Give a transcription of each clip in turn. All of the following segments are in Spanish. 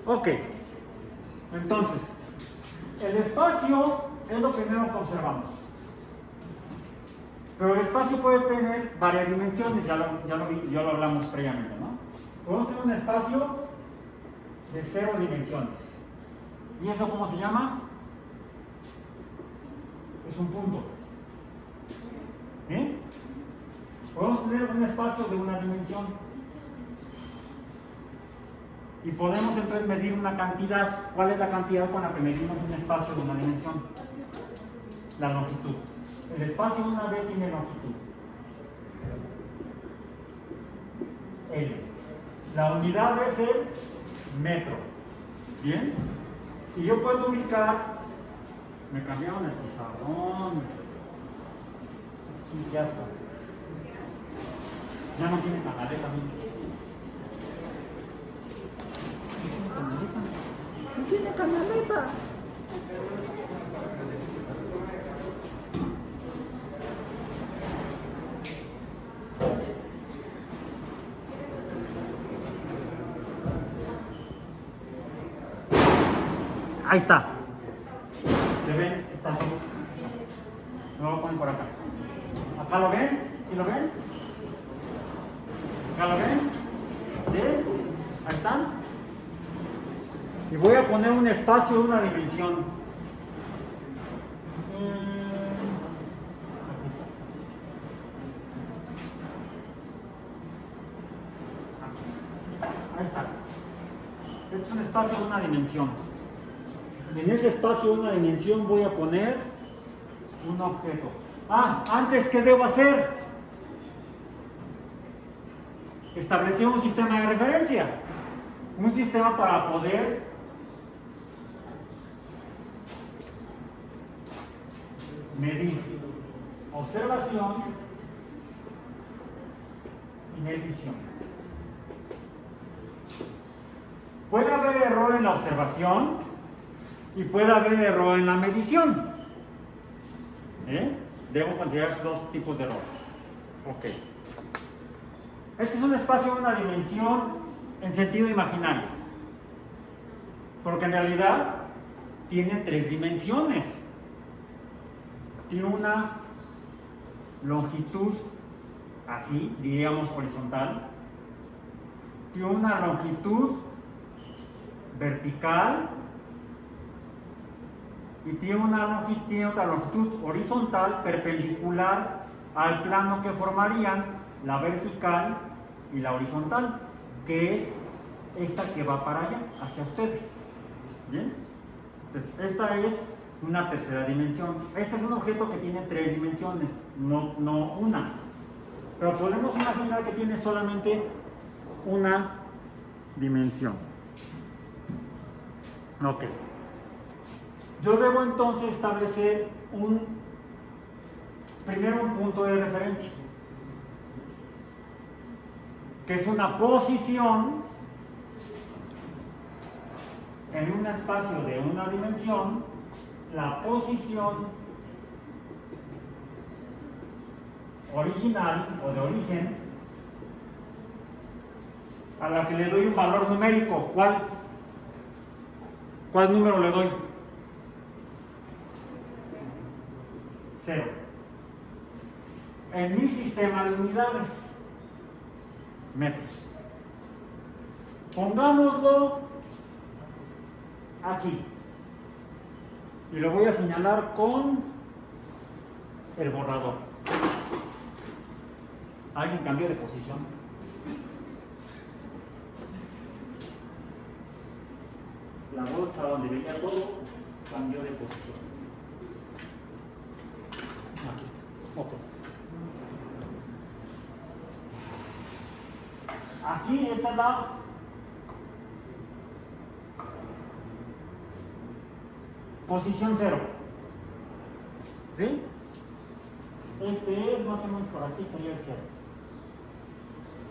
Ok, entonces, el espacio es lo primero que observamos. Pero el espacio puede tener varias dimensiones, ya lo hablamos previamente, ¿no? Podemos tener un espacio de 0 dimensiones. ¿Y eso cómo se llama? Es un punto. ¿Sí? Podemos tener un espacio de 1 dimensión. Y podemos entonces medir una cantidad. ¿Cuál es la cantidad con la que medimos un espacio de 1 dimensión? La longitud. El espacio 1D tiene longitud. L. La unidad es el metro. ¿Bien? Y yo puedo ubicar. Me cambiaron el pizarrón. Es un fiasco. Ya no tiene canaleta. No tiene canaleta. Ahí está. ¿Se ven? Estas dos. No lo ponen por acá. ¿Acá lo ven? ¿Sí lo ven? ¿Acá lo ven? ¿Sí? Ahí están. Y voy a poner un espacio de 1 dimensión. Ahí está. Este es un espacio de 1 dimensión. En ese espacio de 1 dimensión voy a poner un objeto. Antes, ¿qué debo hacer? Establecer un sistema de referencia. Un sistema para poder medir observación y medición. Puede haber error en la observación y puede haber error en la medición. Debo considerar esos dos tipos de errores. Ok. Este es un espacio de 1 dimensión en sentido imaginario, porque en realidad tiene 3 dimensiones. Tiene una longitud así, diríamos horizontal. Tiene una longitud vertical y tiene otra longitud horizontal perpendicular al plano que formarían la vertical y la horizontal, que es esta que va para allá, hacia ustedes. ¿Bien? Entonces, esta es una tercera dimensión. Este es un objeto que tiene 3 dimensiones, no 1. Pero podemos imaginar que tiene solamente 1 dimensión. Ok. Yo debo entonces establecer primero un punto de referencia, que es una posición en un espacio de 1 dimensión, la posición original o de origen a la que le doy un valor numérico. ¿Cuál número le doy? 0. En mi sistema de unidades, metros. Pongámoslo aquí. Y lo voy a señalar con el borrador. ¿Alguien cambió de posición? La bolsa donde venía todo cambió de posición. Aquí está. Ok. Aquí esta es la posición 0. ¿Sí? Este es más o menos por aquí, estaría el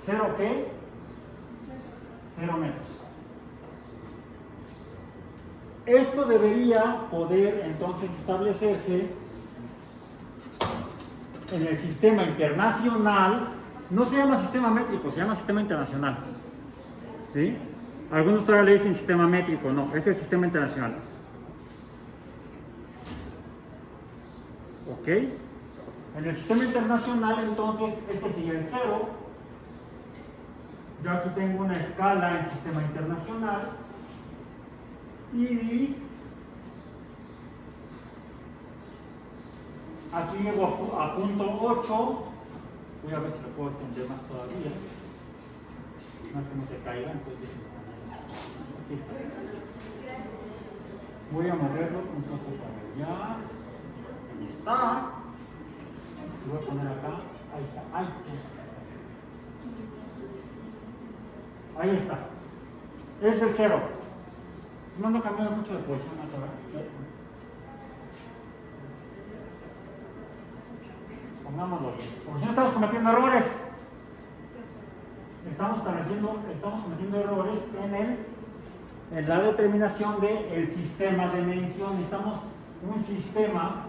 0. ¿0 qué? 0 metros. Esto debería poder entonces establecerse en el sistema internacional. No se llama sistema métrico, se llama sistema internacional. ¿Sí? Algunos todavía le dicen sistema métrico, no, es el sistema internacional. ¿Ok? En el sistema internacional, entonces, este sería el 0. Yo aquí tengo una escala en sistema internacional. Y aquí llego a punto 8. Voy a ver si lo puedo extender más todavía. Más que no se caiga, entonces aquí está. Voy a moverlo un poco para allá. Ahí está. Lo voy a poner acá. Ahí está. Ahí está. Es el 0. No ando cambiando mucho de posición acá. Pongámoslo bien. Porque si no estamos cometiendo errores. Estamos cometiendo errores en la determinación del sistema de medición. Necesitamos un sistema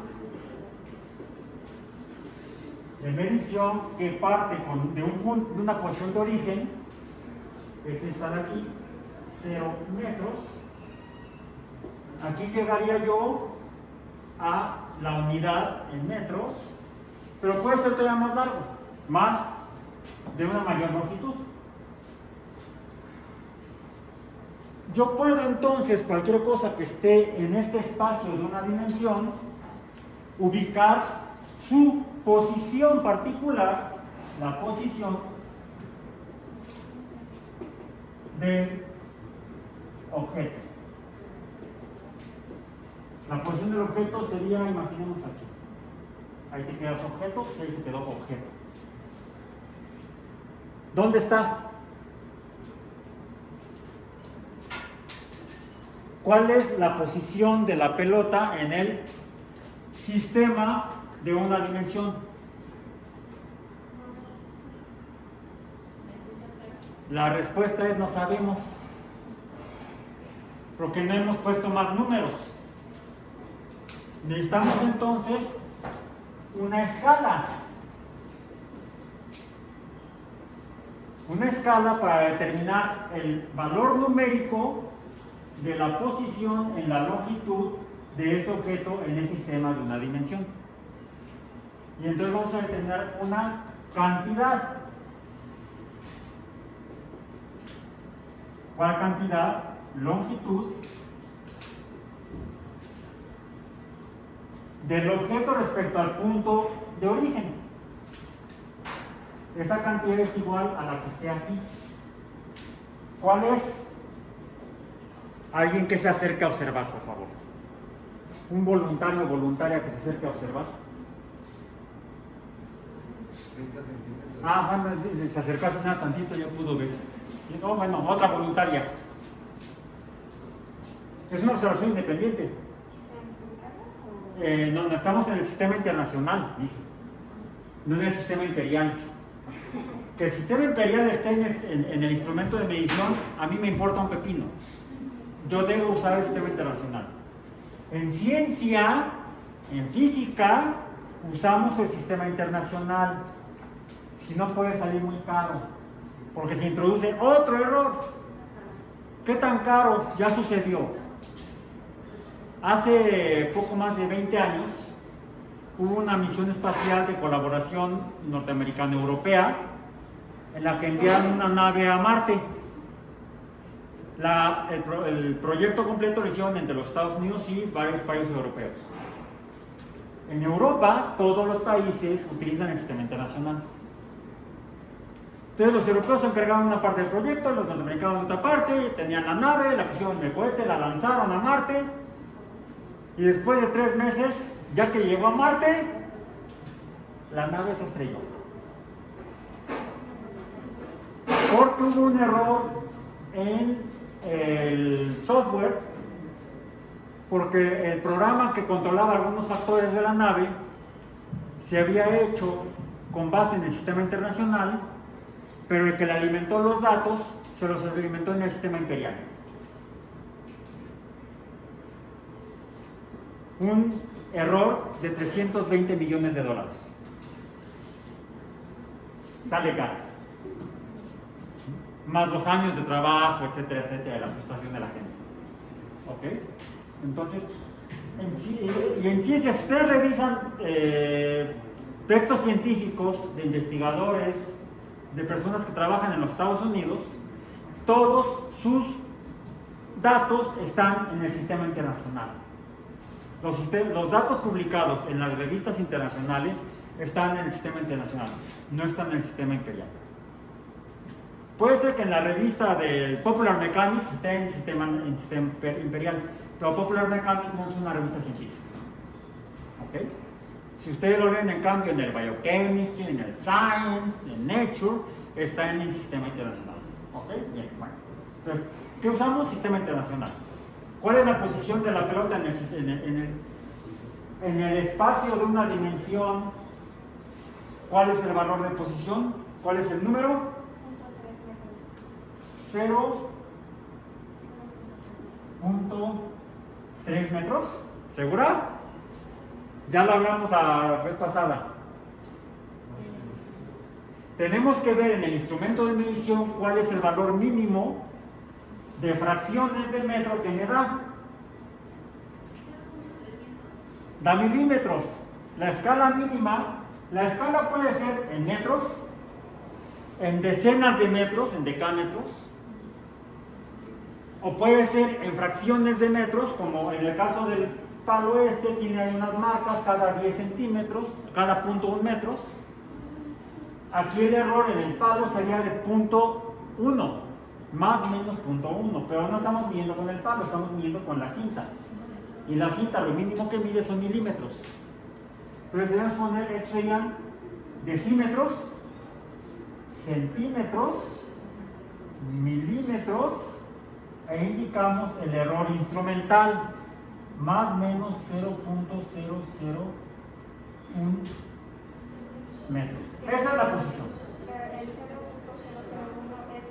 de medición que parte de una posición de origen, que es esta de aquí, 0 metros. Aquí llegaría yo a la unidad en metros, pero puede ser todavía más largo, más de una mayor longitud. Yo puedo entonces, cualquier cosa que esté en este espacio de una dimensión, ubicar su posición particular, la posición del objeto. La posición del objeto sería, imaginemos aquí. Ahí te quedas objeto, pues ahí se quedó objeto. ¿Dónde está? ¿Cuál es la posición de la pelota en el sistema de una dimensión? La respuesta es no sabemos, porque no hemos puesto más números. Necesitamos entonces una escala. Una escala para determinar el valor numérico de la posición en la longitud de ese objeto en el sistema de una dimensión. Y entonces vamos a determinar una cantidad. ¿Cuál cantidad? Longitud del objeto respecto al punto de origen. Esa cantidad es igual a la que esté aquí. ¿Cuál es? Alguien que se acerque a observar, por favor. Un voluntario o voluntaria que se acerque a observar. 30 centímetros. Bueno, se acercó una tantito, ya pudo ver. No, bueno, otra voluntaria. Es una observación independiente. No estamos en el sistema internacional, dije. No en el sistema imperial. Que el sistema imperial esté en el instrumento de medición, a mí me importa un pepino. Yo debo usar el sistema internacional. En ciencia, en física, usamos el sistema internacional. Si no, puede salir muy caro, porque se introduce otro error. ¿Qué tan caro? Ya sucedió. Hace poco más de 20 años hubo una misión espacial de colaboración norteamericana-europea en la que enviaron una nave a Marte. El proyecto completo lo hicieron entre los Estados Unidos y varios países europeos. En Europa, todos los países utilizan el sistema internacional. Entonces los europeos se encargaron de una parte del proyecto, los norteamericanos de otra parte, tenían la nave, la pusieron en el cohete, la lanzaron a Marte, y después de 3 meses, ya que llegó a Marte, la nave se estrelló. Porque hubo un error en el software, porque el programa que controlaba algunos factores de la nave se había hecho con base en el sistema internacional, pero el que le alimentó los datos se los alimentó en el sistema imperial. Un error de $320 millones. Sale caro. más los años de trabajo, etcétera, etcétera, la frustración de la gente. ¿Ok? Entonces, y en ciencias, si ustedes revisan textos científicos de investigadores, de personas que trabajan en los Estados Unidos, todos sus datos están en el sistema internacional. Los datos publicados en las revistas internacionales están en el sistema internacional, no están en el sistema imperial. Puede ser que en la revista del Popular Mechanics esté en sistema imperial, pero Popular Mechanics no es una revista científica. ¿Ok? Si ustedes lo ven en cambio en el Biochemistry, en el Science, en Nature, está en el sistema internacional. ¿Ok? Bien, bueno. Entonces, ¿qué usamos? Sistema internacional. ¿Cuál es la posición de la pelota en el espacio de una dimensión? ¿Cuál es el valor de posición? ¿Cuál es el número? 0.3 metros. ¿Segura? Ya lo hablamos la vez pasada. Tenemos que ver en el instrumento de medición cuál es el valor mínimo de fracciones de metro que me da. Da milímetros. La escala mínima, la escala puede ser en metros, en decenas de metros, en decámetros, o puede ser en fracciones de metros, como en el caso del palo tiene ahí unas marcas cada 10 centímetros, cada 0.1 metros. Aquí el error en el palo sería de 0.1, más o menos 0.1, pero no estamos midiendo con el palo, estamos midiendo con la cinta. Y la cinta lo mínimo que mide son milímetros. Entonces debemos poner, estos serían decímetros, centímetros, milímetros, e indicamos el error instrumental, más o menos 0.001 metros. Esa es la posición. ¿El 0.001 es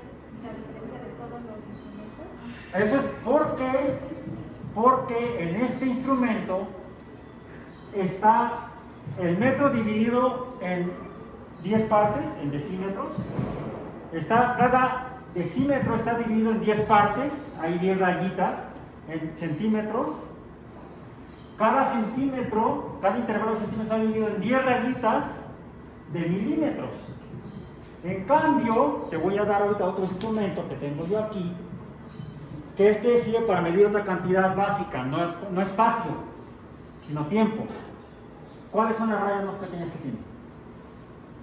la diferencia de todos los instrumentos? Eso es porque en este instrumento está el metro dividido en 10 partes, en decímetros. Cada decímetro está dividido en 10 partes, hay 10 rayitas, en centímetros. Cada centímetro, cada intervalo de centímetros está dividido en 10 rayitas de milímetros. En cambio, te voy a dar ahorita otro instrumento que tengo yo aquí, que sirve para medir otra cantidad básica, no espacio, sino tiempo. ¿Cuáles son las rayas más pequeñas que tiene?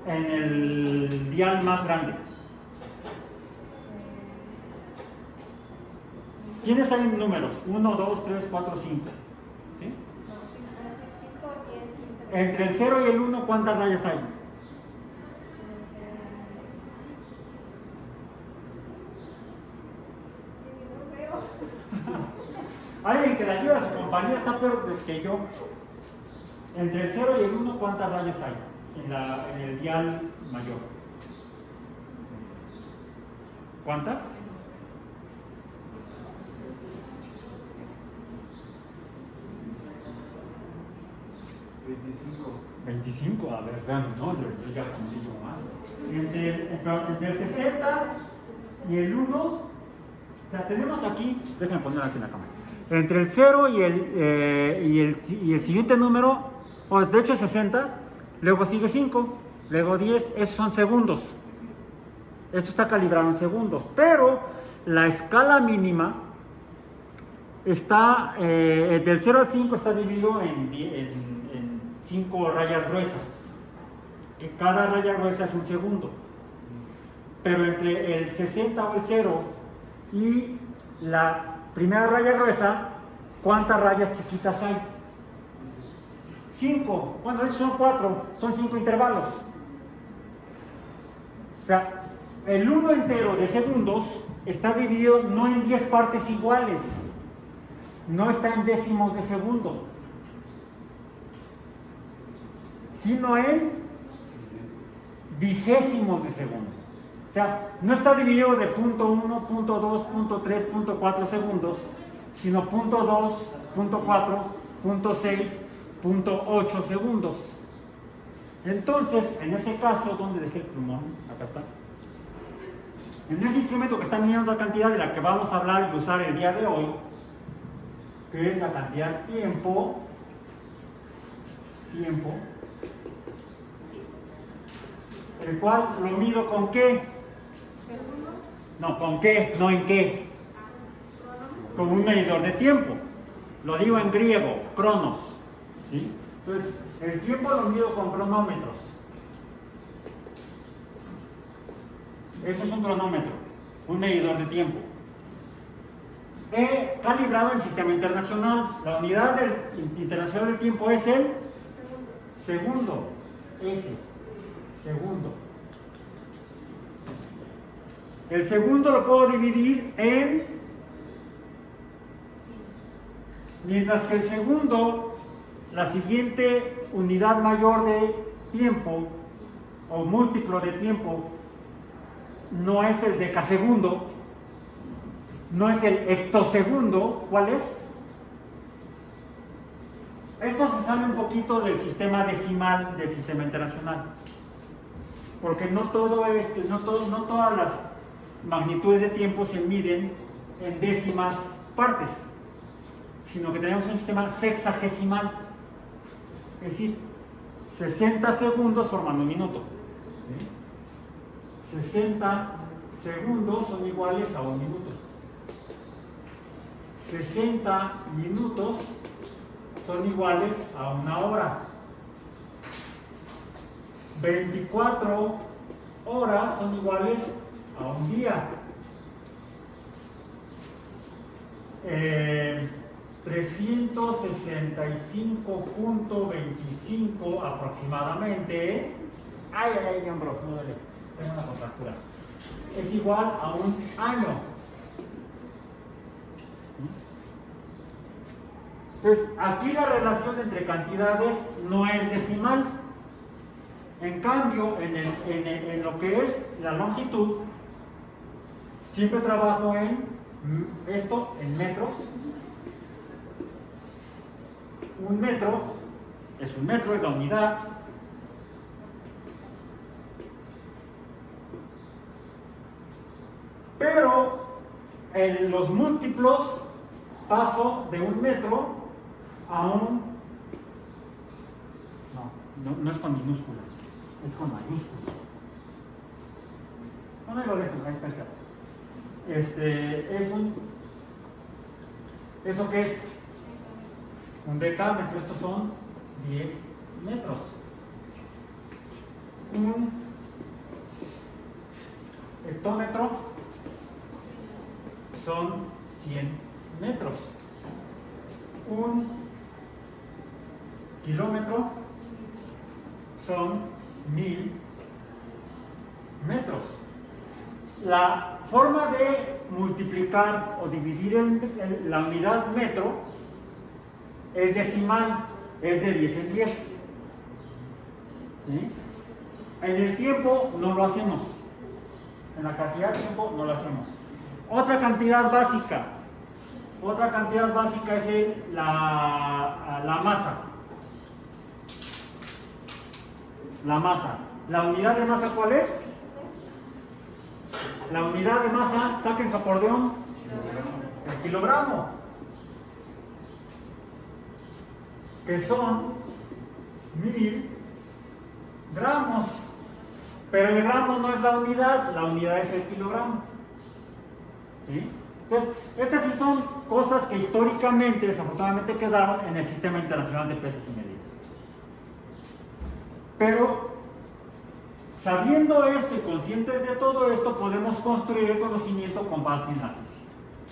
En el dial más grande. ¿Quiénes hay en números? 1, 2, 3, 4, 5. ¿Sí? Entre el 0 y el 1, ¿cuántas rayas hay? Alguien que la ayuda a su compañía está peor que yo. Entre el 0 y el 1, ¿cuántas rayas hay en el dial mayor? ¿Cuántas? ¿25? A ver, vean, no, yo ya conmigo mal. Entre el 60 y el 1, o sea, tenemos aquí, déjenme poner aquí en la cámara. Entre el 0 y el siguiente número, de hecho es 60, luego sigue 5, luego 10, esos son segundos. Esto está calibrado en segundos, pero la escala mínima está, del 0 al 5 está dividido en 5 rayas gruesas, que cada raya gruesa es un segundo. Pero entre el 60 o el 0 y la primera raya gruesa, ¿cuántas rayas chiquitas hay? 5. Bueno, de hecho son 4, son 5 intervalos. O sea, el 1 entero de segundos está dividido no en 10 partes iguales, no está en décimos de segundo, sino en vigésimos de segundo. O sea, no está dividido de 0.1, 0.2, 0.3, 0.4 segundos, sino 0.2, 0.4, 0.6, 0.8 segundos. Entonces, en ese caso, ¿dónde dejé el plumón? Acá está. En ese instrumento que está midiendo la cantidad de la que vamos a hablar y usar el día de hoy, que es la cantidad tiempo, el cual lo mido con qué, no, con qué, no en qué, con un medidor de tiempo, lo digo en griego, cronos, ¿sí? Entonces, el tiempo lo mido con cronómetros. Eso es un cronómetro, un medidor de tiempo. He calibrado el sistema internacional. La unidad internacional del tiempo es el segundo. Segundo. El segundo lo puedo dividir en... Mientras que el segundo, la siguiente unidad mayor de tiempo o múltiplo de tiempo, no es el decasegundo, no es el hectosegundo. ¿Cuál es? Esto se sale un poquito del sistema decimal del sistema internacional, porque no todas las magnitudes de tiempo se miden en décimas partes, sino que tenemos un sistema sexagesimal, es decir, 60 segundos forman un minuto. 60 segundos son iguales a un minuto. 60 minutos son iguales a una hora. 24 horas son iguales a un día. 365.25 aproximadamente. Ay, hombro, no duele. Tengo una contractura. Es igual a un año. Entonces, aquí la relación entre cantidades no es decimal. En cambio, en lo que es la longitud, siempre trabajo en esto, en metros. Un metro, es la unidad. Pero en los múltiplos paso de un metro a un... No es con minúsculas, es con mayúsculas. Bueno, ahí lo dejo, ahí está el chat. Es un... ¿Eso qué es? Un decámetro, estos son 10 metros. Un hectómetro son 100 metros. Un kilómetro son 1000 metros. La forma de multiplicar o dividir la unidad metro es decimal, es de 10 en 10. ¿Sí? En el tiempo no lo hacemos. En la cantidad de tiempo no lo hacemos. Otra cantidad básica es la masa. La masa. ¿La unidad de masa cuál es? La unidad de masa, saquen su acordeón, el kilogramo, que son 1000 gramos. Pero el gramo no es la unidad es el kilogramo. ¿Sí? Entonces, estas sí son cosas que históricamente, desafortunadamente, quedaron en el Sistema Internacional de Pesos y Medidas. Pero, sabiendo esto y conscientes de todo esto, podemos construir el conocimiento con base en la física,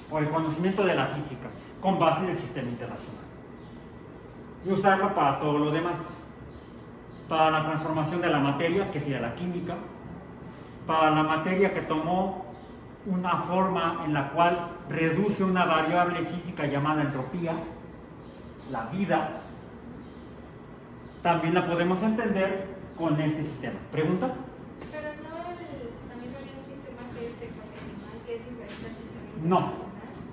o el conocimiento de la física, con base en el Sistema Internacional, y usarlo para todo lo demás. Para la transformación de la materia, que sería la química, para la materia que tomó una forma en la cual reduce una variable física llamada entropía, la vida, también la podemos entender con este sistema. ¿Pregunta? Pero también hay un sistema que es sexagesimal, que es diferente al sistema internacional.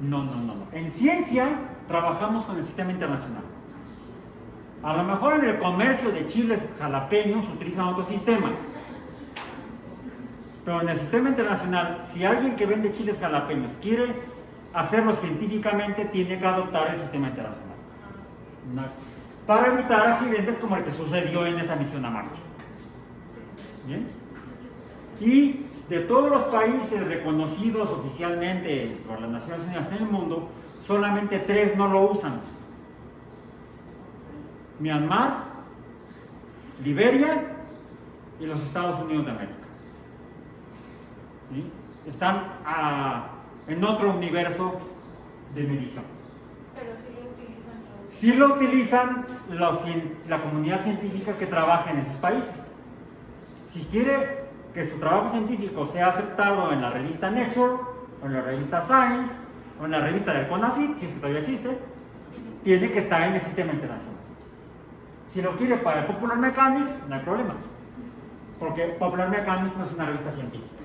No. En ciencia trabajamos con el sistema internacional. A lo mejor en el comercio de chiles jalapeños utilizan otro sistema. Pero en el sistema internacional, si alguien que vende chiles jalapeños quiere hacerlo científicamente, tiene que adoptar el sistema internacional. Para evitar accidentes como el que sucedió en esa misión a Marte. ¿Bien? Y de todos los países reconocidos oficialmente por las Naciones Unidas en el mundo, solamente 3 no lo usan: Myanmar, Liberia y los Estados Unidos de América. ¿Sí? Están en otro universo de medición. Pero sí lo utilizan todos. Sí lo utilizan la comunidad científica que trabaja en esos países. Si quiere que su trabajo científico sea aceptado en la revista Nature, o en la revista Science, o en la revista del CONACYT, si es que todavía existe, tiene que estar en el sistema internacional. Si lo quiere para Popular Mechanics, no hay problema, porque Popular Mechanics no es una revista científica.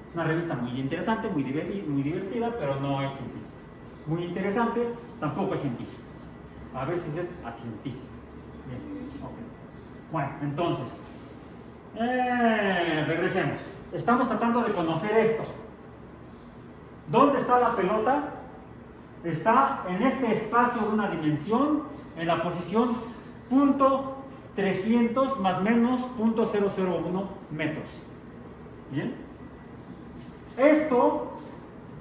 Es una revista muy interesante, muy divertida, pero no es científica. Muy interesante, tampoco es científica. A veces es acientífica. Bien, ok. Bueno, entonces, regresemos. Estamos tratando de conocer esto. ¿Dónde está la pelota? Está en este espacio de una dimensión, en la posición .300 más menos .001 metros. ¿Bien? Esto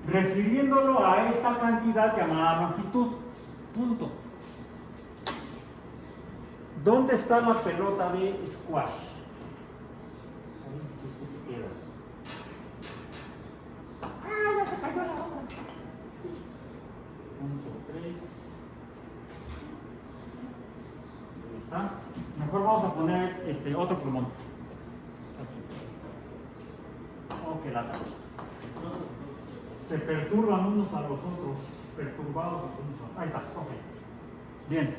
refiriéndolo a esta cantidad llamada longitud. Punto. ¿Dónde está la pelota de squash? Si es que se queda. ¡Ah, ya se cayó la otra! Punto 3. Ahí está. Mejor vamos a poner otro plumón. Aquí. Oh, qué lata. Se perturban unos a los otros. Perturbados los unos a otros. Ahí está, ok. Bien.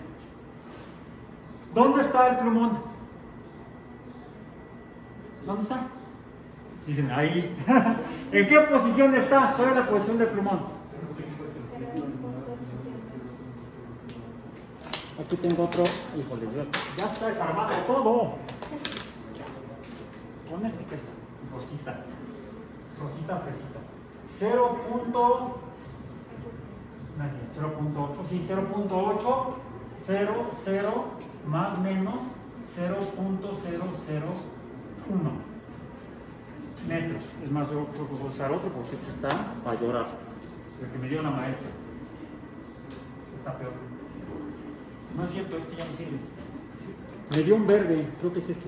¿Dónde está el plumón? ¿Dónde está? Dicen ahí. ¿En qué posición está? ¿Cuál es la posición del plumón? Aquí tengo otro. Híjole, ya está desarmado todo. Pon este que es rosita. Rosita fresita. 0.8. Sí, 0.8. 0 más menos 0.001 metros. Es más, yo creo que voy a usar otro porque este está para llorar. El que me dio la maestra. Está peor. No es cierto, este ya no sirve. Me dio un verde, creo que es este.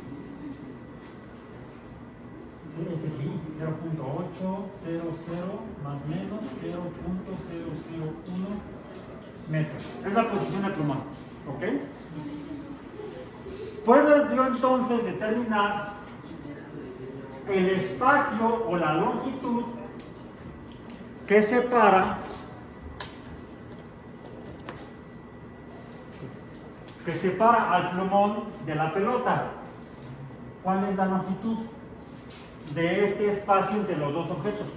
Este sí, 0.800 más menos 0.001 metros. Es la posición del plumón. ¿Ok? Puedo yo entonces determinar el espacio o la longitud que separa al plumón de la pelota. ¿Cuál es la longitud de este espacio entre los dos objetos?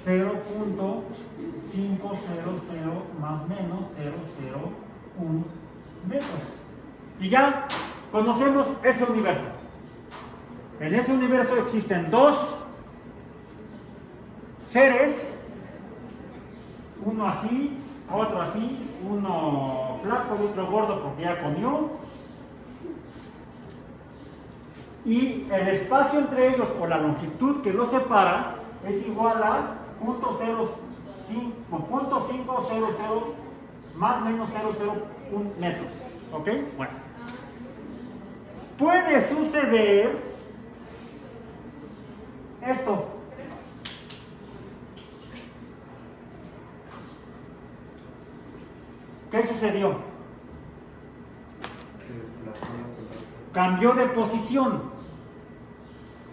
0.500 más menos 0.01 metros. Y ya conocemos ese universo. En ese universo existen dos seres, uno así, otro así, uno flaco y otro gordo porque ya comió. Y el espacio entre ellos o la longitud que los separa es igual a 0.500 más menos 0.01 metros. ¿Ok? Bueno. Puede suceder esto. ¿Qué sucedió? Cambió de posición.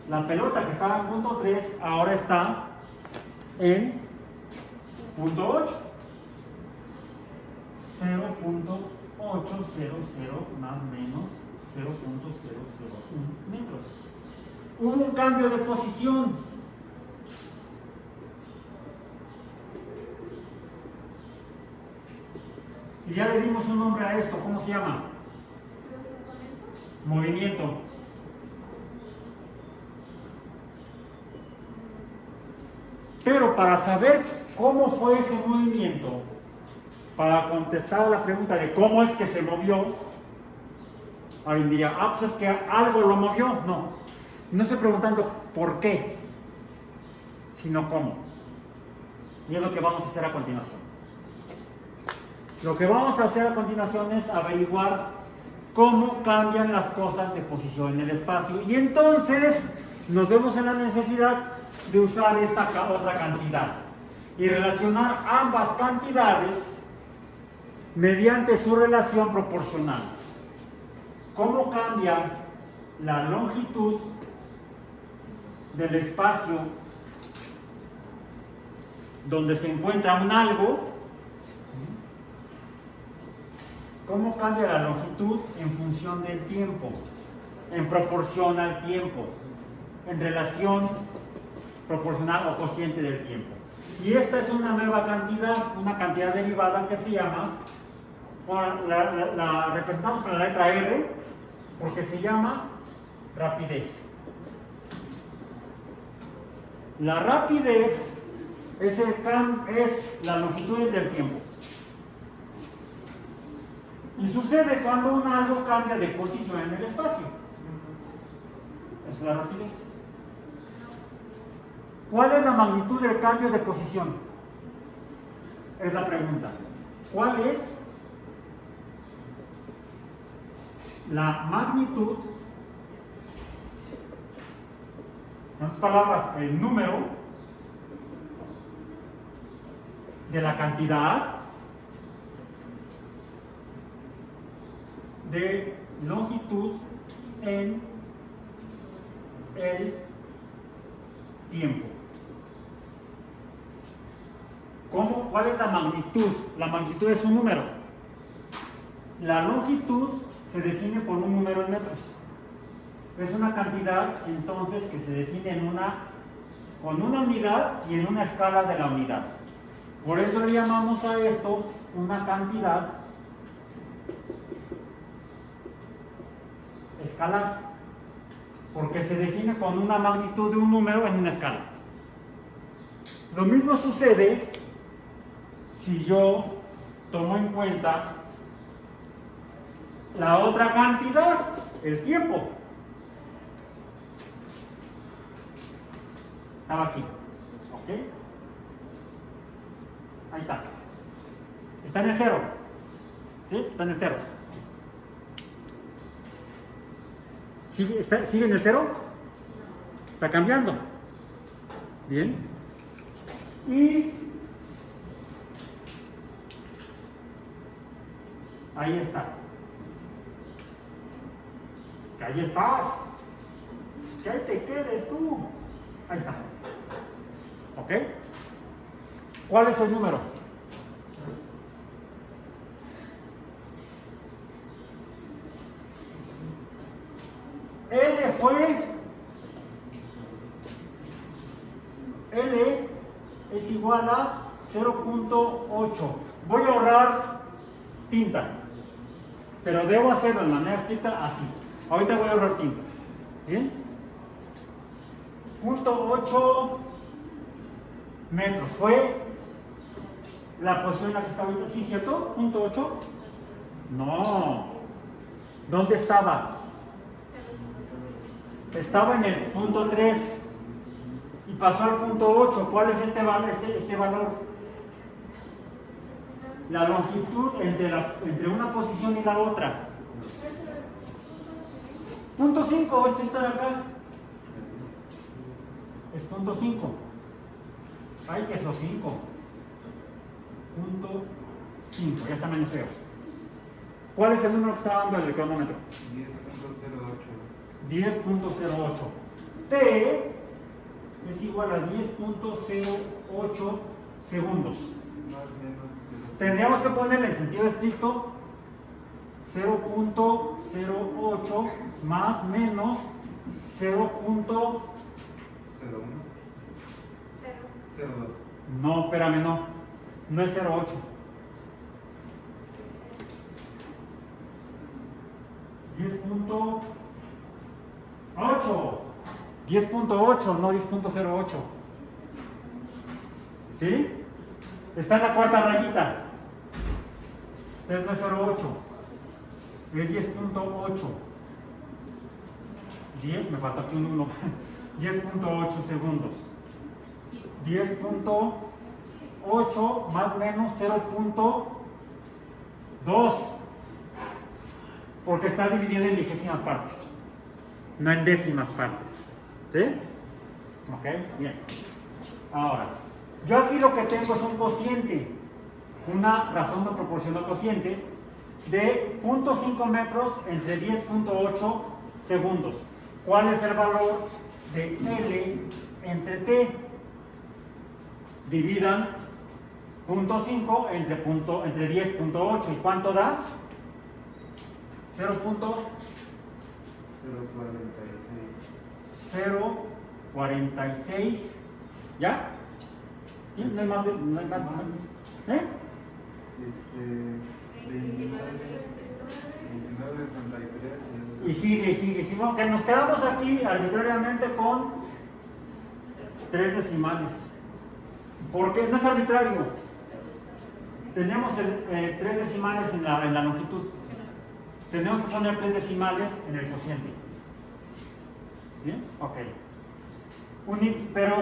La pelota que estaba en punto 3 ahora está en punto 8. 0.800 más menos 0.001 metros. Hubo un cambio de posición. Y ya le dimos un nombre a esto. ¿Cómo se llama? Movimiento. Pero para saber cómo fue ese movimiento, para contestar a la pregunta de cómo es que se movió, alguien diría, pues es que algo lo movió. No estoy preguntando por qué, sino cómo. Y es lo que vamos a hacer a continuación. Lo que vamos a hacer a continuación es averiguar cómo cambian las cosas de posición en el espacio. Y entonces nos vemos en la necesidad de usar esta otra cantidad y relacionar ambas cantidades mediante su relación proporcional. ¿Cómo cambia la longitud del espacio donde se encuentra un algo? ¿Cómo cambia la longitud en función del tiempo? En proporción al tiempo, en relación proporcional o cociente del tiempo. Y esta es una nueva cantidad, una cantidad derivada que se llama, la representamos con la letra R, porque se llama rapidez. La rapidez es la longitud del tiempo. Y sucede cuando algo cambia de posición en el espacio. Es la rapidez. ¿Cuál es la magnitud del cambio de posición? Es la pregunta. ¿Cuál es la magnitud? En otras palabras, el número de la cantidad de longitud en el tiempo. ¿Cuál es la magnitud? La magnitud es un número. La longitud se define por un número en metros. Es una cantidad entonces que se define con una unidad y en una escala de la unidad. Por eso le llamamos a esto una cantidad escalar, porque se define con una magnitud de un número en una escala. Lo mismo sucede si yo tomo en cuenta la otra cantidad, el tiempo. Estaba aquí, ¿ok? Ahí está. Está en el cero. ¿Sí? Está en el cero. ¿Sigue en el cero? Está cambiando. Bien. Y ahí está. Que ahí estás. Que ahí te quedes tú. Ahí está. ¿Ok? ¿Cuál es el número? L es igual a 0.8. Voy a ahorrar tinta, pero debo hacerlo de manera estricta así. Ahorita voy a ahorrar tinta. ¿Bien? 0.8 metros. Fue la posición en la que estaba ahorita. ¿Sí, cierto? 0.8. No. ¿Dónde estaba? Estaba en el punto 3 y pasó al punto 8. ¿Cuál es este valor? La longitud entre una posición y la otra. Punto 5, este está de acá. Es punto 5. Ay, que es lo 5. Punto 5, ya está menos 0. ¿Cuál es el número que está dando el cronómetro? 10.08. T es igual a 10.08 segundos. Tendríamos que ponerle en sentido estricto 0.08 más menos 0.02. No, espérame, no es 0.8. 10.8, no 10.08. ¿Sí? Está en la cuarta rayita. Entonces no es 0.8, es 10.8. 10, me falta aquí un 1. 10.8 segundos. 10.8 más o menos 0.2. Porque está dividido en vigésimas partes, no en décimas partes. ¿Sí? Ok, bien. Ahora, yo aquí lo que tengo es un cociente, una razón de proporción cociente de 0.5 metros entre 10.8 segundos. ¿Cuál es el valor de L entre T? Dividan 0.5 entre 10.8. ¿Y cuánto da? 0.046. ¿Ya? ¿Sí? No hay más. ¿Eh? 29.63. Y sigue. Bueno, que nos quedamos aquí arbitrariamente con 3 decimales. Porque no es arbitrario. Tenemos 3 decimales en la longitud. Tenemos que poner 3 decimales en el cociente. ¿Bien? Ok. Pero,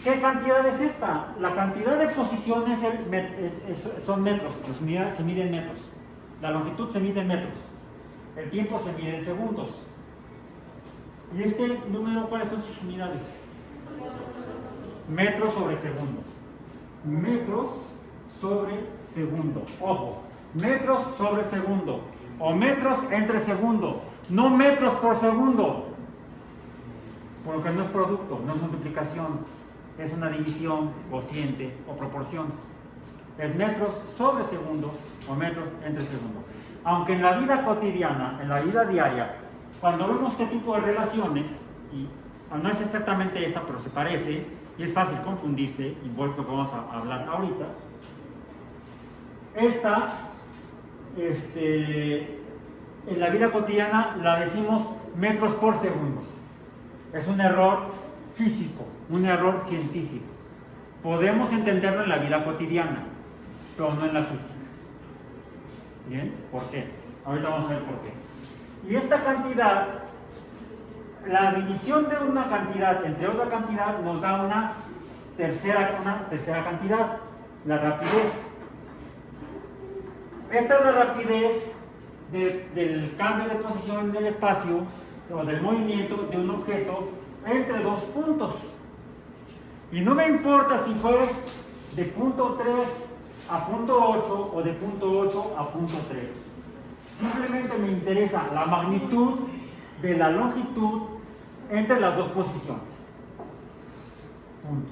¿qué cantidad es esta? La cantidad de posiciones son metros, se mide en metros. La longitud se mide en metros. El tiempo se mide en segundos. ¿Y este número cuáles son sus unidades? Metros sobre segundo. Metros sobre segundo. Ojo, metros sobre segundo. O metros entre segundo. No metros por segundo. Porque no es producto, no es multiplicación. Es una división, cociente o proporción. Es metros sobre segundo o metros entre segundo. Aunque en la vida cotidiana, en la vida diaria, cuando vemos este tipo de relaciones, y no es exactamente esta, pero se parece, y es fácil confundirse, y por esto que vamos a hablar ahorita, en la vida cotidiana la decimos metros por segundo. Es un error físico, un error científico. Podemos entenderlo en la vida cotidiana, pero no en la física. ¿Bien? ¿Por qué? Ahorita vamos a ver por qué. Y esta cantidad, la división de una cantidad entre otra cantidad nos da una tercera cantidad, la rapidez. Esta es la rapidez del cambio de posición en el espacio o del movimiento de un objeto entre dos puntos. Y no me importa si fue de punto 3 a punto 8 o de punto 8 a punto 3. Simplemente me interesa la magnitud de la longitud entre las dos posiciones. Punto.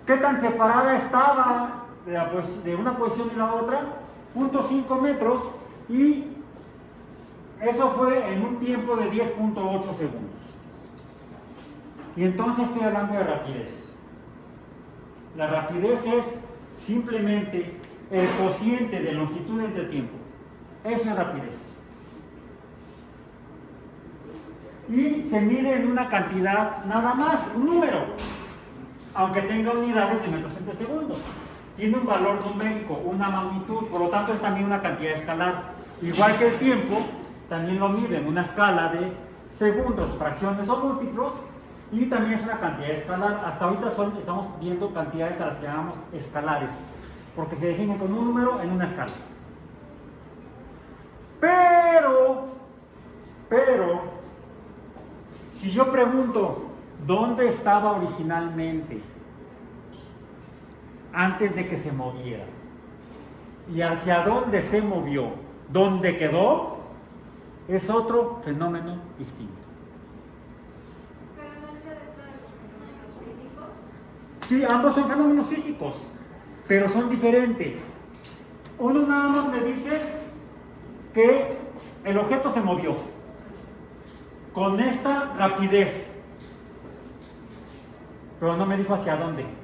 ¿Qué tan separada estaba de una posición y la otra? 0.5 metros, y eso fue en un tiempo de 10.8 segundos. Y entonces estoy hablando de rapidez. La rapidez es simplemente el cociente de longitud entre tiempo. Eso es rapidez. Y se mide en una cantidad nada más, un número, aunque tenga unidades de metros entre segundo. Tiene un valor numérico, una magnitud, por lo tanto es también una cantidad escalar. Igual que el tiempo, también lo mide en una escala de segundos, fracciones o múltiplos, y también es una cantidad escalar. Hasta ahorita estamos viendo cantidades a las que llamamos escalares, porque se definen con un número en una escala. Pero, si yo pregunto, ¿dónde estaba originalmente? Antes de que se moviera. ¿Y hacia dónde se movió? ¿Dónde quedó? Es otro fenómeno distinto. ¿Pero no se trata de fenómenos físicos? Sí, ambos son fenómenos físicos, pero son diferentes. Uno nada más me dice que el objeto se movió con esta rapidez, pero no me dijo hacia dónde.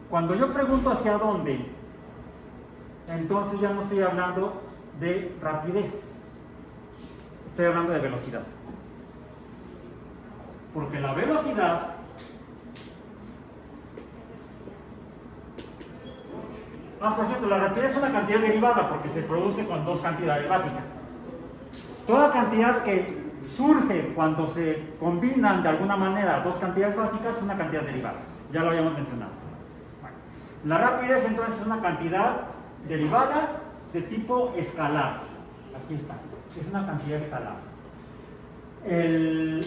Cuando yo pregunto hacia dónde, entonces ya no estoy hablando de rapidez, estoy hablando de velocidad. Porque la velocidad Por cierto, la rapidez es una cantidad derivada porque se produce con dos cantidades básicas. Toda cantidad que surge cuando se combinan de alguna manera dos cantidades básicas es una cantidad derivada. Ya lo habíamos mencionado. Bueno, la rapidez entonces es una cantidad derivada de tipo escalar. Aquí está. Es una cantidad escalar.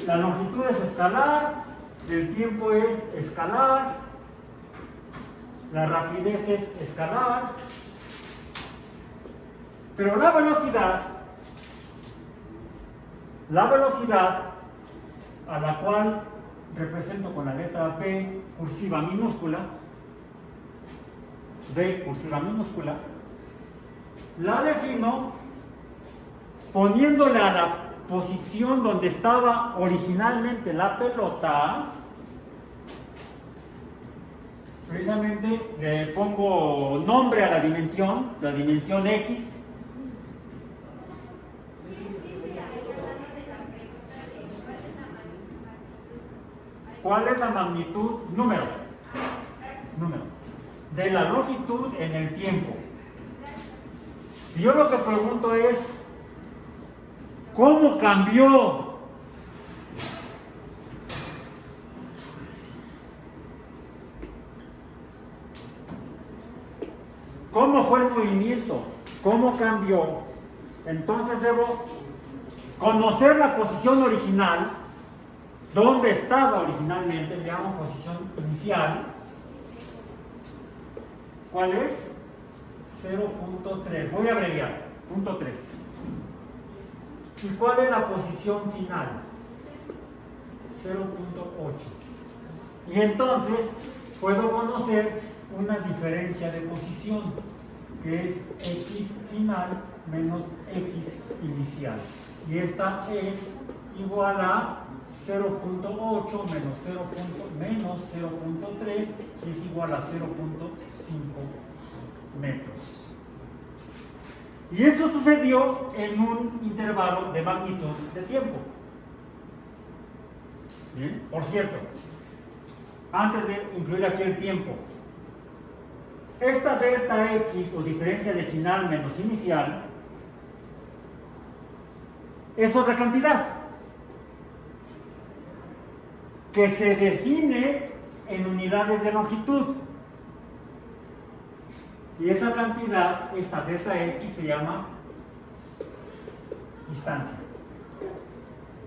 La longitud es escalar, el tiempo es escalar, la rapidez es escalar, pero la velocidad a la cual represento con la letra B cursiva minúscula, la defino poniéndole a la posición donde estaba originalmente la pelota. Precisamente le pongo nombre a la dimensión X. ¿Cuál es la magnitud? Número de la longitud en el tiempo. Si yo lo que pregunto es ¿cómo cambió? ¿Cómo fue el movimiento? ¿Cómo cambió? Entonces debo conocer la posición original, donde estaba originalmente, le llamo posición inicial. ¿Cuál es? 0.3. Voy a abreviar. 0.3. ¿Y cuál es la posición final? 0.8. Y entonces puedo conocer una diferencia de posición, que es x final menos x inicial. Y esta es igual a 0.8 menos 0.3, que es igual a 0.5 metros. Y eso sucedió en un intervalo de magnitud de tiempo. Bien, por cierto, antes de incluir aquí el tiempo, esta delta X o diferencia de final menos inicial es otra cantidad que se define en unidades de longitud. Y esa cantidad, esta delta X, se llama distancia.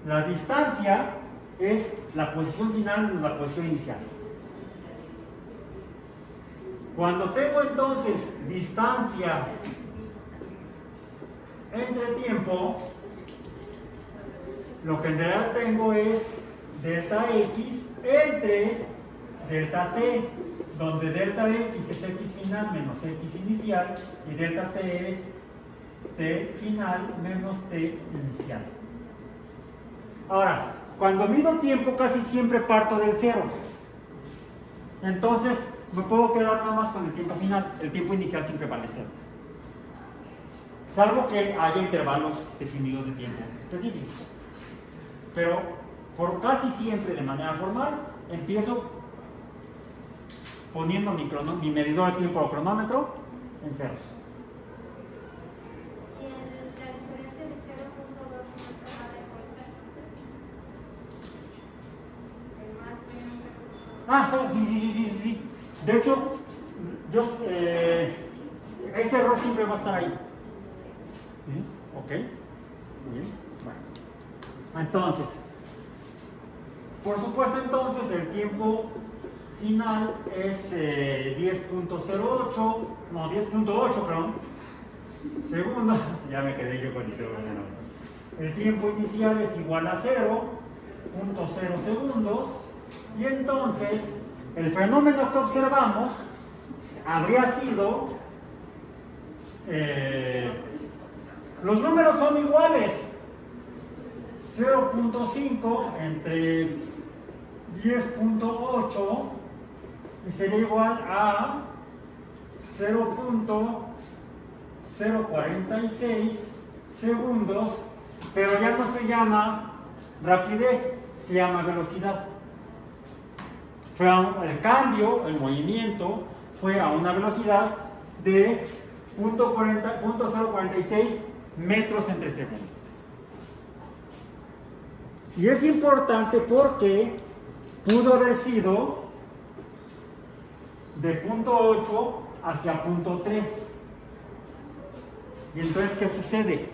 La distancia es la posición final menos la posición inicial. Cuando tengo entonces distancia entre tiempo, lo que en realidad tengo es delta X entre delta T, donde delta X es X final menos X inicial y delta T es T final menos T inicial. Ahora, cuando mido tiempo casi siempre parto del cero. Entonces, me puedo quedar nada más con el tiempo final. El tiempo inicial siempre vale cero. Salvo que haya intervalos definidos de tiempo específicos. Pero, por casi siempre de manera formal, empiezo poniendo mi medidor de tiempo o cronómetro en ceros. ¿Y la diferencia de 0.2 no te va a dar cuenta? El más menos. Sí. De hecho, ese error siempre va a estar ahí. ¿Sí? ¿Ok? Muy bien. Bueno. Entonces, por supuesto, entonces el tiempo final es 10.08, perdón, segundos. Ya me quedé yo con el segundo. El tiempo inicial es igual a 0.0 segundos. Y entonces, el fenómeno que observamos habría sido, los números son iguales, 0.5 entre 10.8 y sería igual a 0.046 segundos, pero ya no se llama rapidez, se llama velocidad. El cambio, el movimiento, fue a una velocidad de 0.46 metros entre segundo. Y es importante porque pudo haber sido de 0.8 hacia 0.3. Y entonces, ¿qué sucede?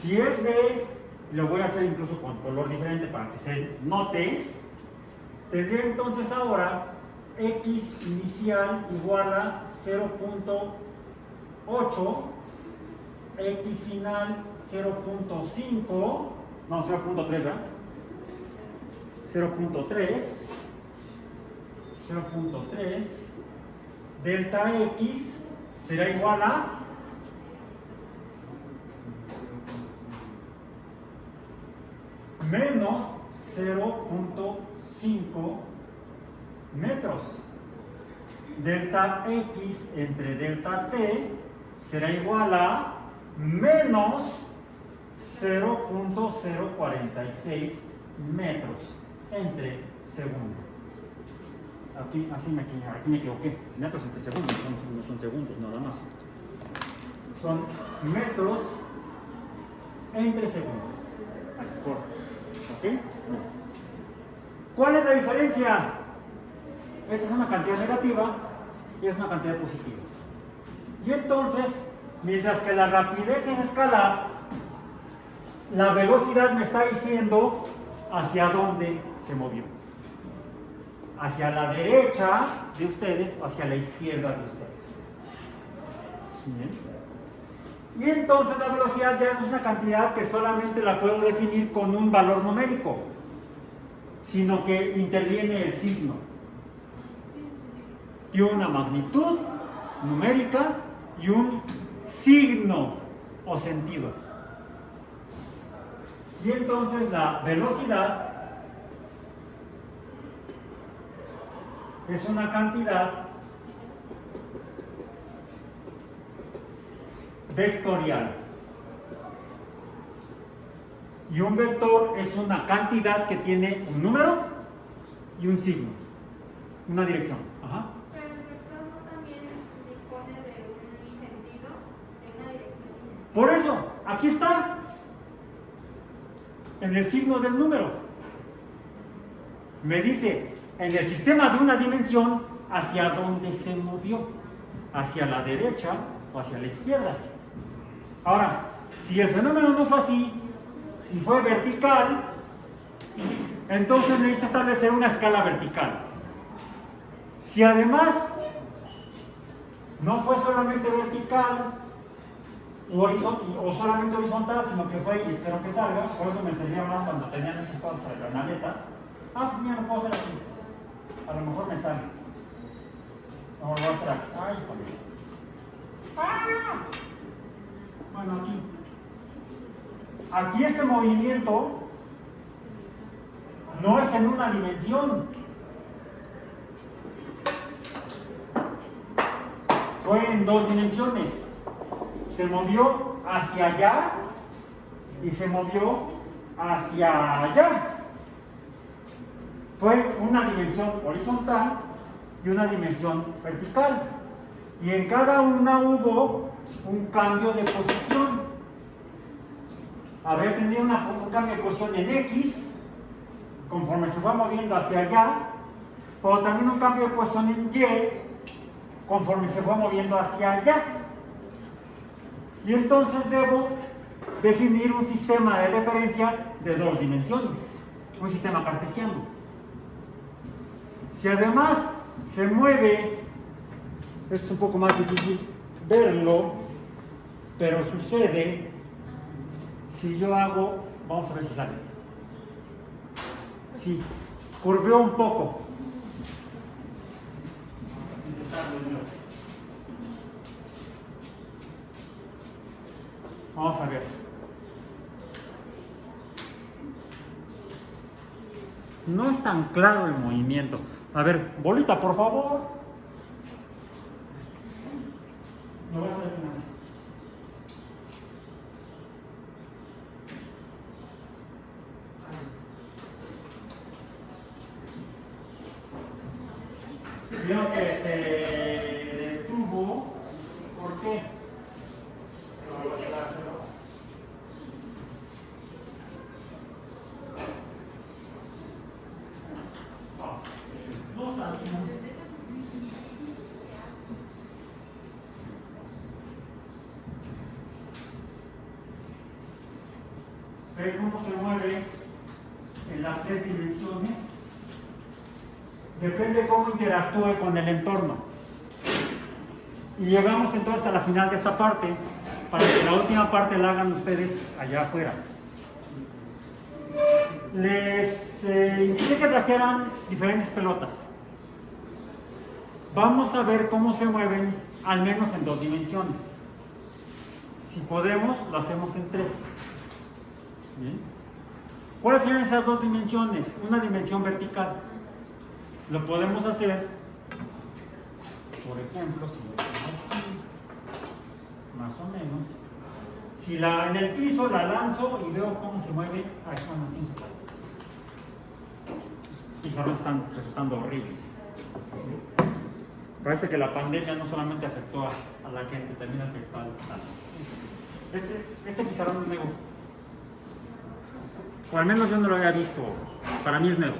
Si es de, lo voy a hacer incluso con color diferente para que se note, tendría entonces ahora x inicial igual a 0.8, x final 0.5, no, 0.3, ¿verdad? 0.3, delta x será igual a menos 0.5 metros. Delta x entre delta t será igual a menos 0.046 metros entre segundo. Aquí me equivoqué. Metros entre segundos, no son segundos nada más. Son metros entre segundos. Así por. ¿Ok? ¿Cuál es la diferencia? Esta es una cantidad negativa y es una cantidad positiva. Y entonces, mientras que la rapidez es escalar, la velocidad me está diciendo hacia dónde se movió. Hacia la derecha de ustedes o hacia la izquierda de ustedes. ¿Bien? Y entonces la velocidad ya no es una cantidad que solamente la puedo definir con un valor numérico, sino que interviene el signo. Tiene una magnitud numérica y un signo o sentido. Y entonces la velocidad es una cantidad vectorial. Y un vector es una cantidad que tiene un número y un signo, una dirección. Ajá. Pero el vector no también dispone de un sentido en una dirección. Por eso, aquí está, en el signo del número. Me dice, en el sistema de una dimensión, hacia dónde se movió, hacia la derecha o hacia la izquierda. Ahora, si el fenómeno no fue así, si fue vertical, entonces necesito establecer una escala vertical. Si además no fue solamente vertical o solamente horizontal, sino que fue, y espero que salga, por eso me servía más cuando tenían esas cosas en la naveta. Mira, lo puedo hacer aquí. A lo mejor me sale. No, lo voy a hacer aquí. Ay, joder. Bueno, aquí. Aquí este movimiento no es en una dimensión. Fue en dos dimensiones. Se movió hacia allá y se movió hacia allá. Fue una dimensión horizontal y una dimensión vertical. Y en cada una hubo un cambio de posición. Había tenido un cambio de posición en X, conforme se fue moviendo hacia allá, pero también un cambio de posición en Y, conforme se fue moviendo hacia allá. Y entonces debo definir un sistema de referencia de dos dimensiones, un sistema cartesiano. Si además se mueve, esto es un poco más difícil verlo, pero sucede si yo hago, vamos a ver si sale. Sí, curveo un poco. Vamos a ver. No es tan claro el movimiento. A ver, bolita, por favor. Lo voy a hacer aquí más. Vieron que se qué? No sabía. Ve cómo se mueve en las tres dimensiones. Depende de cómo interactúe con el entorno. Y llegamos entonces a la final de esta parte, para que la última parte la hagan ustedes allá afuera. Les indiqué que trajeran diferentes pelotas. Vamos a ver cómo se mueven, al menos en 2 dimensiones. Si podemos, lo hacemos en 3. ¿Bien? ¿Cuáles son esas 2 dimensiones? Una dimensión vertical. Lo podemos hacer, por ejemplo, si lo pongo aquí, más o menos. Si en el piso la lanzo y veo cómo se mueve, ahí están los pizarrones. Los pizarrones están resultando horribles. Parece que la pandemia no solamente afectó a la gente, también afectó al este pizarrón es nuevo. O al menos yo no lo había visto. Para mí es nuevo.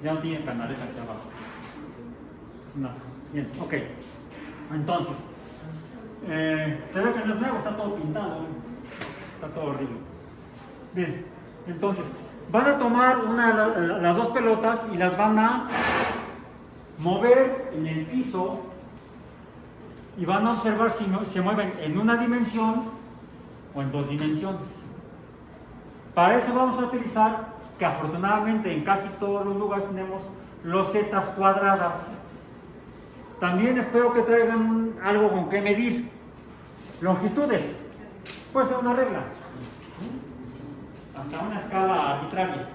Ya no tiene canaleta aquí abajo. Es un asco. Bien, ok. Entonces, se ve que no es nuevo, está todo pintado. Está todo horrible. Bien, entonces, van a tomar las 2 pelotas y las van a mover en el piso y van a observar si se mueven en una dimensión o en 2 dimensiones. Para eso vamos a utilizar, que afortunadamente en casi todos los lugares tenemos losetas cuadradas. También espero que traigan algo con que medir. Longitudes, puede ser una regla, hasta una escala arbitraria.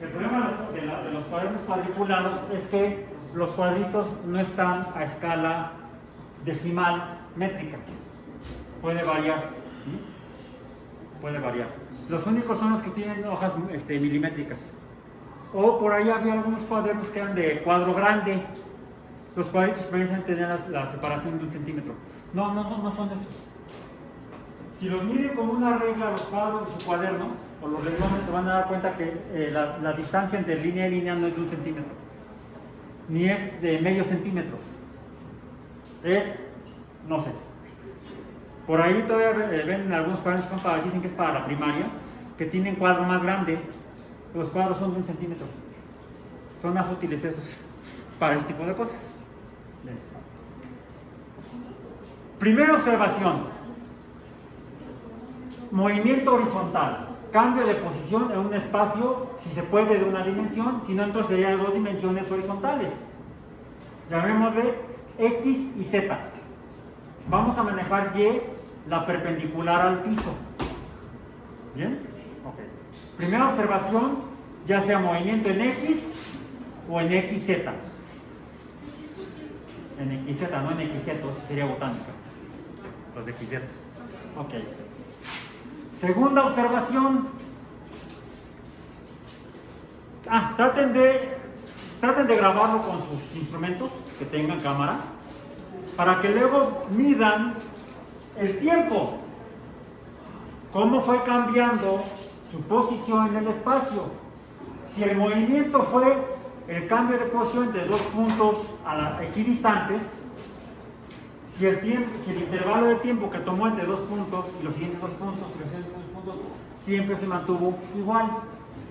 El problema de los cuadernos cuadriculados es que los cuadritos no están a escala decimal métrica. Puede variar. Puede variar. Los únicos son los que tienen hojas milimétricas. O por ahí había algunos cuadernos que eran de cuadro grande. Los cuadritos parecen tener la separación de 1 centímetro. No son estos. Si los miden con una regla los cuadros de su cuaderno, o los renglones, se van a dar cuenta que la distancia entre línea y línea no es de 1 centímetro. Ni es de medio centímetro. Es, no sé. Por ahí todavía ven algunos cuadernos que dicen que es para la primaria, que tienen cuadro más grande. Los cuadros son de 1 centímetro. Son más útiles esos para este tipo de cosas. Bien. Primera observación. Movimiento horizontal. Cambio de posición en un espacio, si se puede, de una dimensión, si no, entonces sería de 2 dimensiones horizontales. Llamémosle X y Z. Vamos a manejar Y, la perpendicular al piso. ¿Bien? Ok. Primera observación, ya sea movimiento en X o en XZ. En XZ, no en XZ, eso sería botánica. Los XZ. Ok. Segunda observación. Traten de grabarlo con sus instrumentos que tengan cámara, para que luego midan el tiempo, cómo fue cambiando su posición en el espacio. Si el movimiento fue el cambio de posición de 2 puntos equidistantes, si el intervalo de tiempo que tomó entre 2 puntos y los siguientes 2 puntos y los siguientes 2 puntos siempre se mantuvo igual,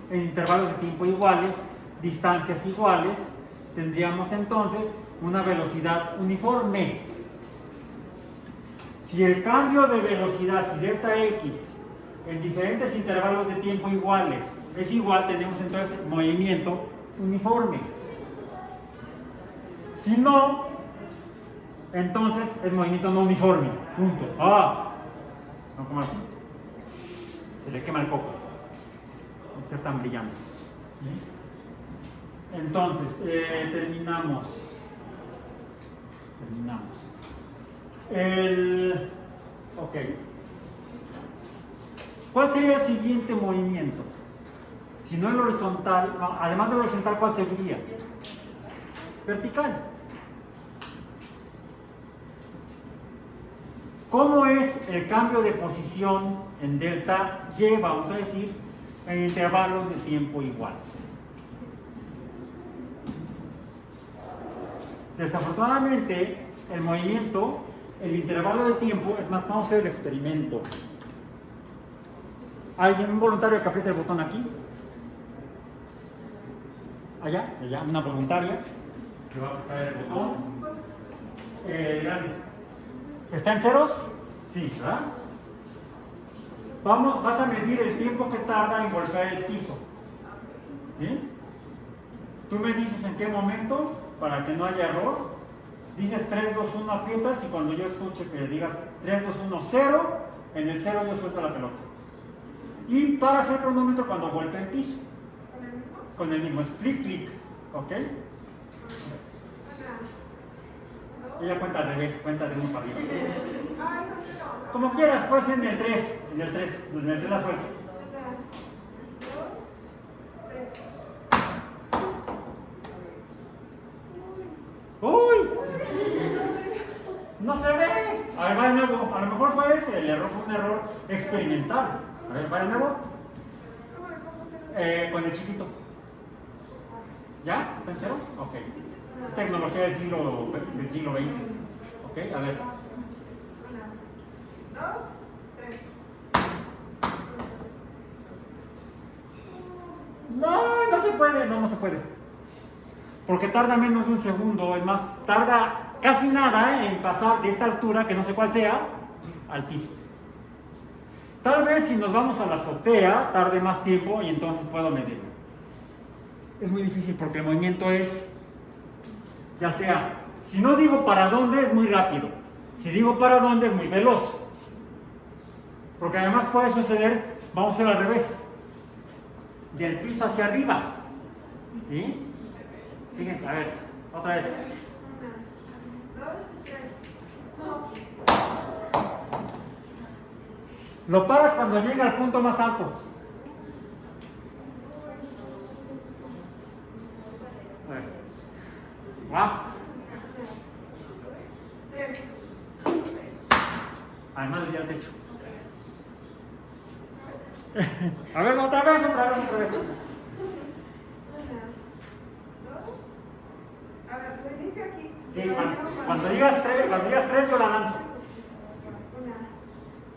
en intervalos de tiempo iguales, distancias iguales, tendríamos entonces una velocidad uniforme. Si el cambio de velocidad, si delta x, en diferentes intervalos de tiempo iguales es igual, tenemos entonces movimiento uniforme. Si no, entonces es movimiento no uniforme. Punto. No como así. Se le quema el coco. No ser tan brillante. Entonces, terminamos. Ok. ¿Cuál sería el siguiente movimiento? Si no el horizontal, además del horizontal, ¿cuál sería? Vertical. ¿Cómo es el cambio de posición en delta Y, vamos a decir, en intervalos de tiempo iguales? Desafortunadamente, el movimiento, el intervalo de tiempo, es más, vamos a hacer el experimento. ¿Alguien, un voluntario que apriete el botón aquí? Allá, una voluntaria que va a apretar el botón. ¿Está en ceros? Sí, ¿verdad? Vas a medir el tiempo que tarda en golpear el piso. ¿Sí? Tú me dices en qué momento, para que no haya error. Dices 3, 2, 1, aprietas, y cuando yo escuche que digas 3, 2, 1, 0, en el 0 yo suelto la pelota. Y paras el cronómetro cuando golpea el piso. ¿Con el mismo? Split click, ¿ok? Ella cuenta al revés, cuenta de 1 para arriba. Como quieras, pues en el 3, en el 3 la suelto. ¡Uy! No se ve. A ver, va de nuevo. A lo mejor fue ese, el error fue un error experimental. A ver, va de nuevo. Con el chiquito. ¿Ya? ¿Está en cero? Ok. Es tecnología del siglo XX. Ok, a ver. 1, 2, 3. No se puede, no se puede. Porque tarda menos de un segundo, es más, tarda casi nada en pasar de esta altura, que no sé cuál sea, al piso. Tal vez si nos vamos a la azotea, tarde más tiempo y entonces puedo medirlo. Es muy difícil porque el movimiento es, ya sea, si no digo para dónde es muy rápido, si digo para dónde es muy veloz. Porque además puede suceder, vamos a hacer al revés, del piso hacia arriba. ¿Sí? Fíjense, a ver, otra vez. 1, 2, 3. Lo paras cuando llega al punto más alto. A ver. ¡Wow! 3. Además le di al techo. A ver, otra vez. 1, 2. A ver, lo inicio aquí. Sí, cuando digas tres yo la lanzo. 1,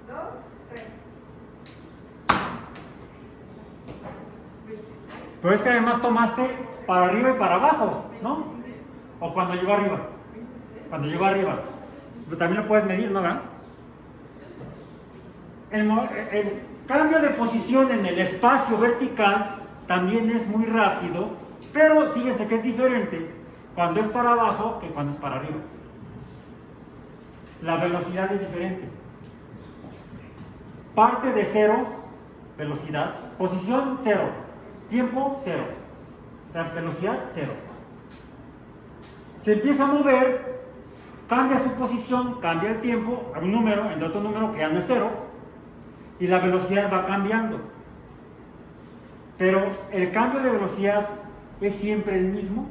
2, 3. Pero es que además tomaste para arriba y para abajo, ¿no? O cuando llegó arriba. Cuando llegó arriba. Pero también lo puedes medir, ¿no? ¿Verdad? El cambio de posición en el espacio vertical también es muy rápido, pero fíjense que es diferente cuando es para abajo que cuando es para arriba. La velocidad es diferente. Parte de 0, velocidad, posición 0, tiempo 0, velocidad 0. Se empieza a mover, cambia su posición, cambia el tiempo, a un número, entre otro número que ya no es 0, y la velocidad va cambiando. Pero el cambio de velocidad es siempre el mismo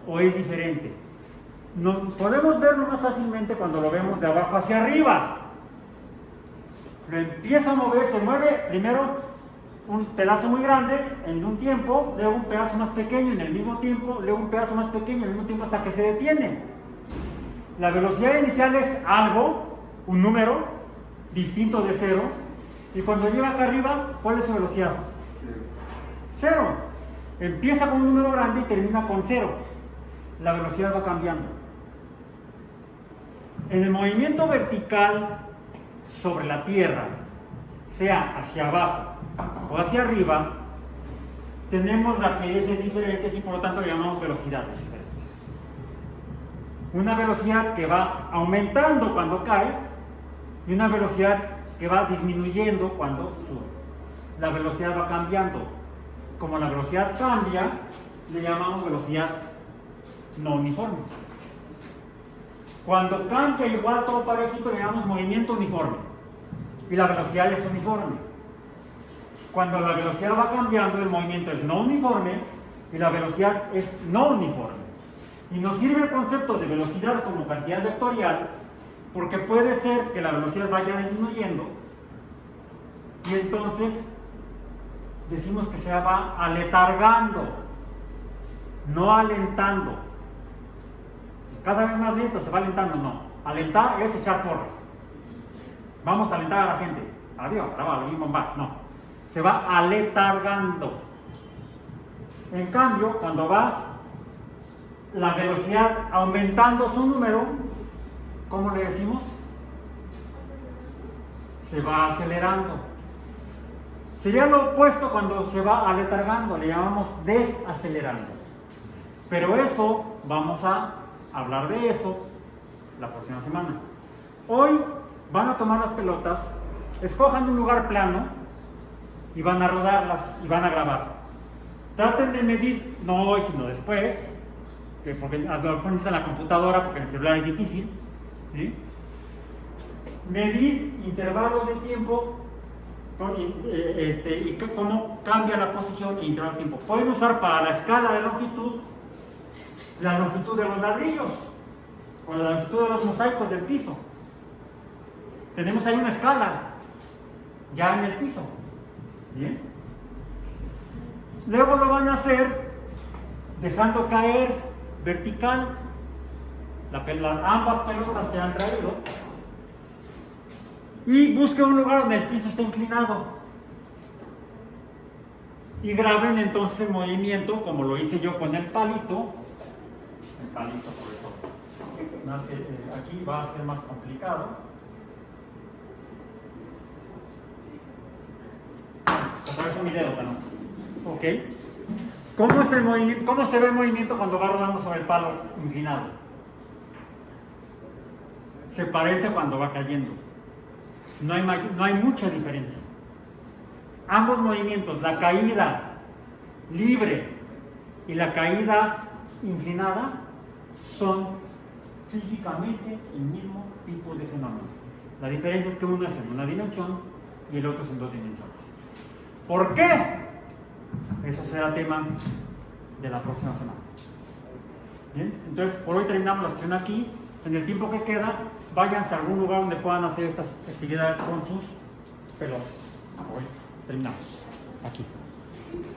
o es diferente. Podemos verlo más fácilmente cuando lo vemos de abajo hacia arriba. Lo empieza a mover, se mueve primero un pedazo muy grande en un tiempo, luego un pedazo más pequeño en el mismo tiempo, luego un pedazo más pequeño en el mismo tiempo hasta que se detiene. La velocidad inicial es algo, un número distinto de 0, y cuando llega acá arriba, ¿cuál es su velocidad? 0. Empieza con un número grande y termina con 0. La velocidad va cambiando. En el movimiento vertical sobre la Tierra, sea hacia abajo o hacia arriba, tenemos rapideces diferentes y por lo tanto le llamamos velocidades diferentes. Una velocidad que va aumentando cuando cae y una velocidad que va disminuyendo cuando sube. La velocidad va cambiando. Como la velocidad cambia, le llamamos velocidad no uniforme. Cuando cambia igual todo parejito, le llamamos movimiento uniforme. Y la velocidad es uniforme. Cuando la velocidad va cambiando, el movimiento es no uniforme y la velocidad es no uniforme. Y nos sirve el concepto de velocidad como cantidad vectorial Porque puede ser que la velocidad vaya disminuyendo y entonces decimos que se va aletargando, no alentando. Cada vez más lento se va alentando, no. Alentar es echar porras. Vamos a alentar a la gente. Adiós, bravo, lo mismo va. No. Se va aletargando. En cambio, cuando va la velocidad aumentando su número, ¿cómo le decimos? Se va acelerando. Sería lo opuesto cuando se va aletargando, le llamamos desacelerando. Pero eso, vamos a hablar de eso la próxima semana. Hoy van a tomar las pelotas, escojan un lugar plano y van a rodarlas y van a grabar. Traten de medir, no hoy sino después, porque a lo mejor necesitan la computadora porque en el celular es difícil, ¿sí? Medir intervalos de tiempo y cómo cambia la posición e intervalo de tiempo. Pueden usar para la escala de longitud la longitud de los ladrillos o la longitud de los mosaicos del piso. Tenemos ahí una escala ya en el piso. ¿Bien? Luego lo van a hacer dejando caer vertical ambas pelotas que han traído y busquen un lugar donde el piso esté inclinado y graben entonces el movimiento como lo hice yo con el palito sobre todo. Más que aquí va a ser más complicado. Otra vez un video también. ¿Ok? ¿Cómo es el movimiento? ¿Cómo se ve el movimiento cuando va rodando sobre el palo inclinado? Se parece cuando va cayendo. No hay mucha diferencia. Ambos movimientos, la caída libre y la caída inclinada, son físicamente el mismo tipo de fenómeno. La diferencia es que uno es en una dimensión y el otro es en dos dimensiones. ¿Por qué? Eso será tema de la próxima semana. Bien, entonces por hoy terminamos la sesión aquí. En el tiempo que queda, váyanse a algún lugar donde puedan hacer estas actividades con sus pelotas. Hoy terminamos aquí.